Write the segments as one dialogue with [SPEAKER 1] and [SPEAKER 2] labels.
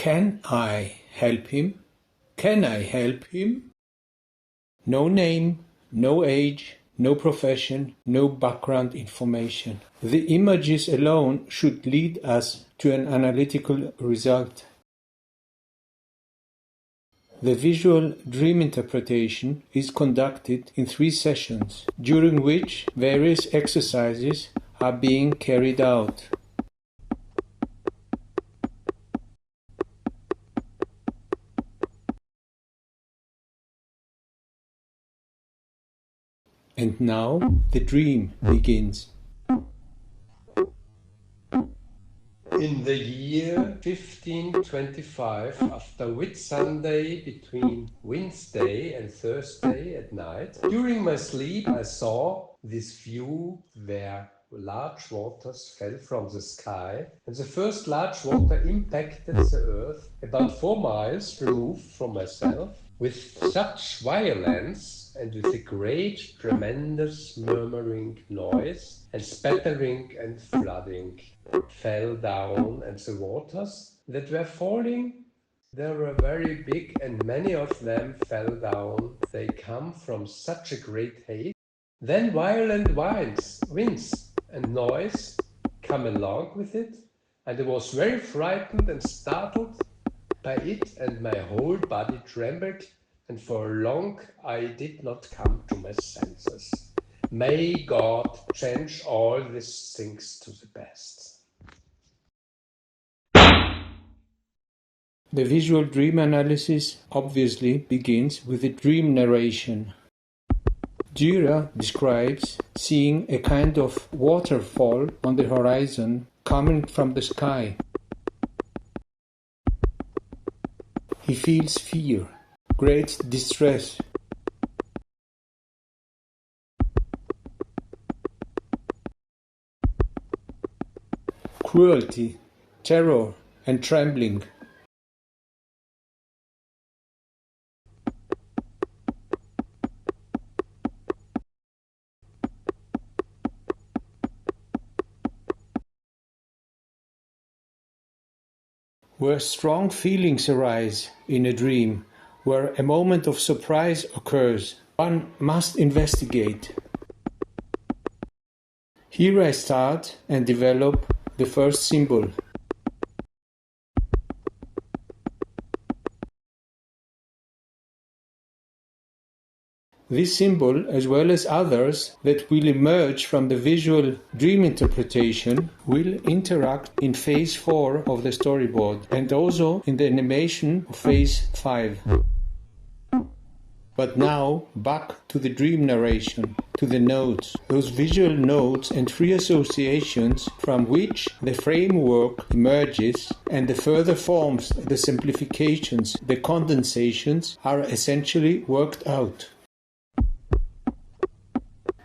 [SPEAKER 1] Can I help him? Can I help him? No name, no age, no profession, no background information. The images alone should lead us to an analytical result. The visual dream interpretation is conducted in 3 sessions, during which various exercises are being carried out. And now the dream begins.
[SPEAKER 2] In the year 1525, after Whitsunday between Wednesday and Thursday at night, during my sleep I saw this view where large waters fell from the sky, and the first large water impacted the earth about 4 miles removed from myself, with such violence and with a great, tremendous murmuring noise and spattering and flooding, fell down, and the waters that were falling, they were very big, and many of them fell down. They come from such a great height. Then violent winds and noise come along with it, and I was very frightened and startled by it, and my whole body trembled, and for long I did not come to my senses. May God change all these things to the best.
[SPEAKER 1] The visual dream analysis obviously begins with the dream narration. Dürer describes seeing a kind of waterfall on the horizon coming from the sky. He feels fear, great distress. Cruelty, terror, and trembling. Where strong feelings arise in a dream, where a moment of surprise occurs, one must investigate. Here I start and develop the first symbol. This symbol, as well as others that will emerge from the visual dream interpretation, will interact in phase 4 of the storyboard and also in the animation of phase 5. But now, back to the dream narration, to the notes, those visual notes and free associations from which the framework emerges, and the further forms, the simplifications, the condensations are essentially worked out.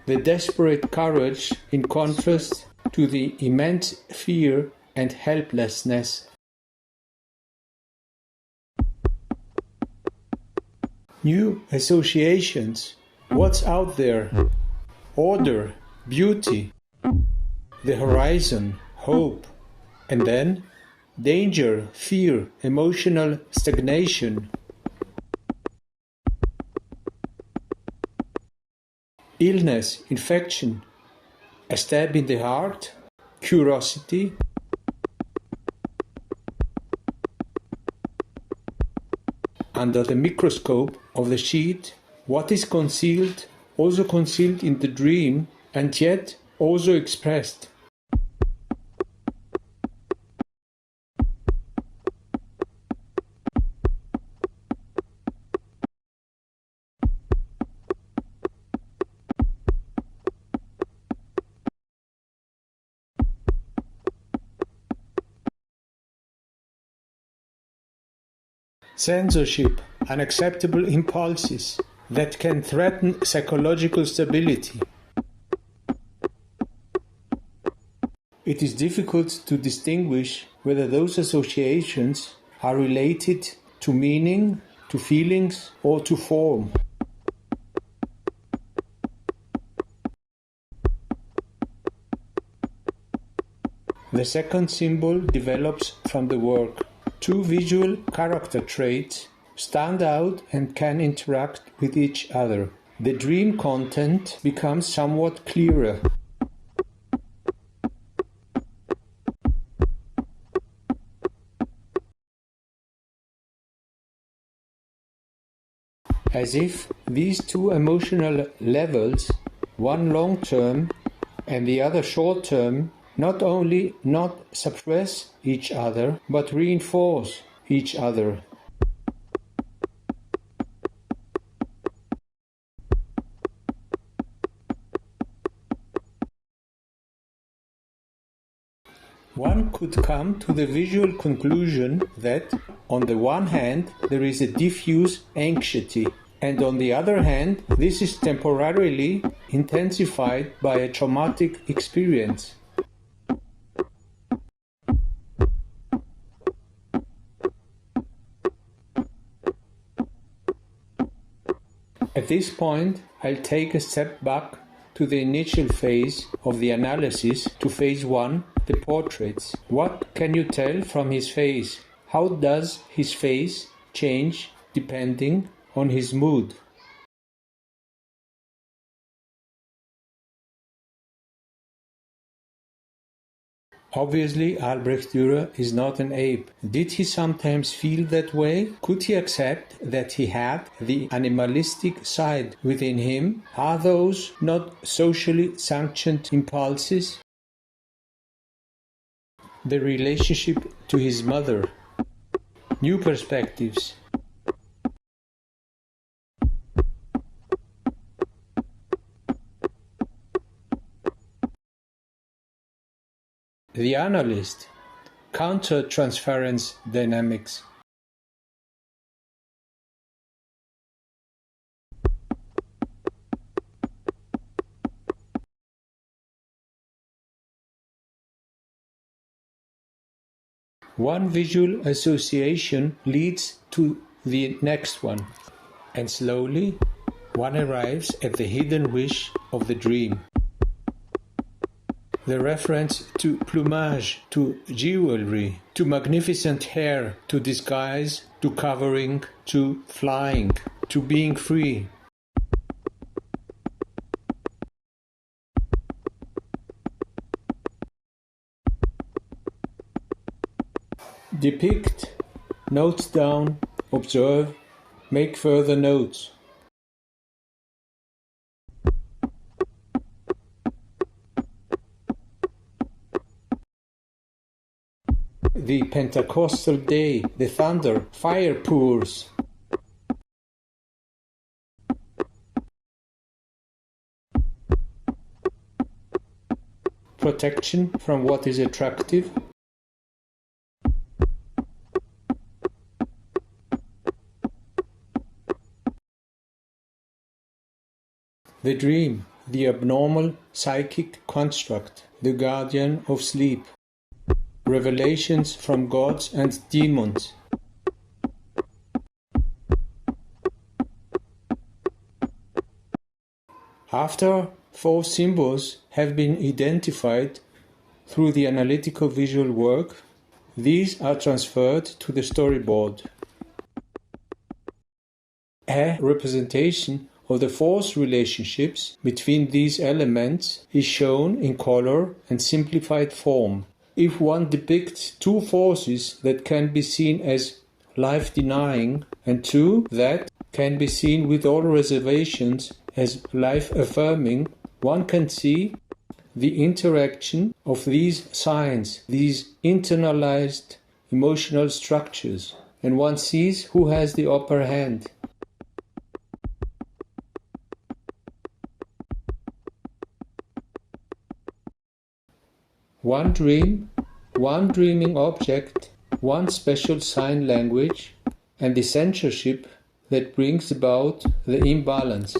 [SPEAKER 1] The desperate courage in contrast to the immense fear and helplessness. New associations, what's out there, order, beauty, the horizon, hope, and then danger, fear, emotional stagnation. Illness, infection, a stab in the heart, curiosity. Under the microscope of the sheet, what is concealed, also concealed in the dream, and yet also expressed. Censorship, unacceptable impulses that can threaten psychological stability. It is difficult to distinguish whether those associations are related to meaning, to feelings, or to form. The second symbol develops from the work. Two visual character traits stand out and can interact with each other. The dream content becomes somewhat clearer. As if these two emotional levels, one long-term and the other short-term, not only not suppress each other, but reinforce each other. One could come to the visual conclusion that, on the one hand, there is a diffuse anxiety, and on the other hand, this is temporarily intensified by a traumatic experience. At this point, I'll take a step back to the initial phase of the analysis, to phase 1, the portraits. What can you tell from his face? How does his face change depending on his mood? Obviously, Albrecht Dürer is not an ape. Did he sometimes feel that way? Could he accept that he had the animalistic side within him? Are those not socially sanctioned impulses? The relationship to his mother. New perspectives. The analyst, counter-transference dynamics. One visual association leads to the next one, and slowly one arrives at the hidden wish of the dream. The reference to plumage, to jewelry, to magnificent hair, to disguise, to covering, to flying, to being free. Depict, note down, observe, make further notes. The Pentecostal day, the thunder, fire pours. Protection from what is attractive. The dream, the abnormal psychic construct, the guardian of sleep. Revelations from gods and demons. After 4 symbols have been identified through the analytical visual work, these are transferred to the storyboard. A representation of the force relationships between these elements is shown in color and simplified form. If one depicts 2 forces that can be seen as life-denying and 2 that can be seen with all reservations as life-affirming, one can see the interaction of these signs, these internalized emotional structures, and one sees who has the upper hand. One dream, one dreaming object, one special sign language, and the censorship that brings about the imbalance.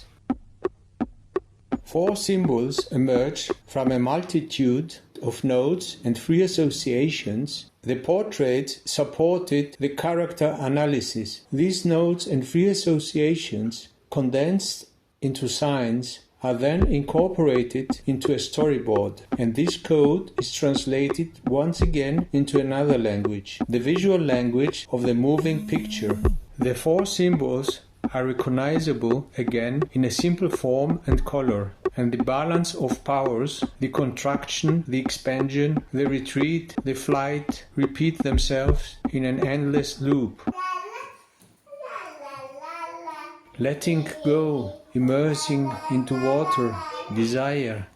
[SPEAKER 1] 4 symbols emerge from a multitude of notes and free associations. The portraits supported the character analysis. These notes and free associations, condensed into signs, are then incorporated into a storyboard, and this code is translated once again into another language, the visual language of the moving picture. The four symbols are recognizable again in a simple form and color, and the balance of powers, the contraction, the expansion, the retreat, the flight, repeat themselves in an endless loop. Letting go, immersing into water, desire.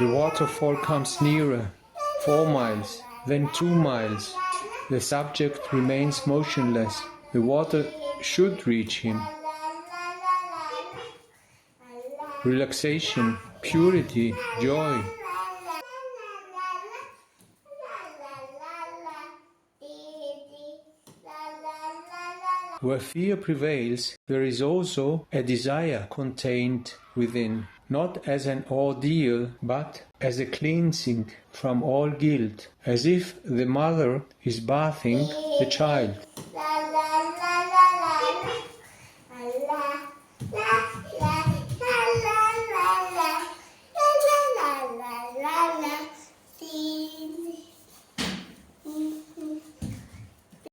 [SPEAKER 1] The waterfall comes nearer, 4 miles, then 2 miles. The subject remains motionless. The water should reach him. Relaxation, purity, joy. Where fear prevails, there is also a desire contained within, not as an ordeal, but as a cleansing from all guilt, as if the mother is bathing the child.